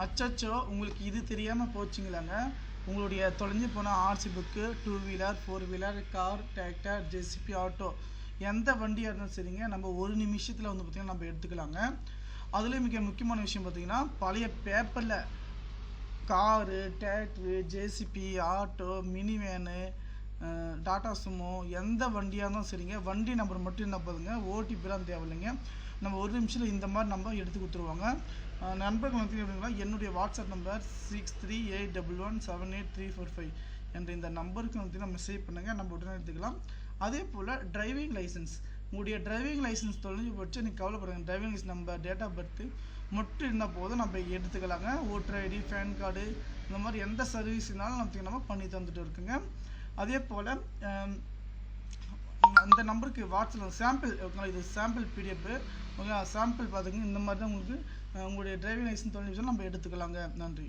அச்சச்சோ உங்களுக்கு இது தெரியாமல் போச்சுங்களாங்க. உங்களுடைய தொலைஞ்சு போன RC book, 2 wheeler 4 wheeler, car, tractor, JCB, auto எந்த வண்டியாக இருந்தாலும் சரிங்க, நம்ம ஒரு நிமிஷத்தில் வந்து பார்த்திங்கன்னா நம்ம எடுத்துக்கலாங்க. அதுலேயும் மிக முக்கியமான விஷயம் பார்த்திங்கன்னா, பழைய பேப்பரில் car, tractor, JCB, auto, mini van, Tata Sumo எந்த வண்டியாக இருந்தாலும் சரிங்க, வண்டி நம்பர் மட்டும் என்ன போதுங்க, ஓடிபிலாம் தேவையில்லைங்க. நம்ம ஒரு நிமிஷத்தில் இந்த மாதிரி நம்பர் எடுத்து கொடுத்துருவாங்க. நண்பர்கள் வந்து எப்படின்னா, என்னுடைய வாட்ஸ்அப் நம்பர் 6381178345 என்ற இந்த நம்பருக்கு வந்து நம்ம மெசேஜ் பண்ணுங்கள், நம்ம உடனே எடுத்துக்கலாம். அதே போல் டிரைவிங் லைசன்ஸ், உங்களுடைய டிரைவிங் லைசன்ஸ் தொலைஞ்சு போச்சு, நீங்கள் கவலைப்படுங்க. Driving licence number, date of birth மட்டும் இருந்தால் போதும், நம்ம எடுத்துக்கலாங்க. ஓட்டர் ஐடி, பேன் கார்டு இந்த மாதிரி எந்த சர்வீஸ்னாலும் நம்ம பண்ணி தந்துட்டு இருக்குங்க. அதே போல் அந்த நம்பருக்கு வாட்ஸ்அப் சாம்பிள், இது சாம்பிள் பிடிஎஃப், சாம்பிள் பார்த்துங்க. இந்த மாதிரி தான் உங்களுக்கு உங்களுடைய டிரைவிங் லைசன்ஸ் தொலைஞ்சு நம்ம எடுத்துக்கலாங்க. நன்றி.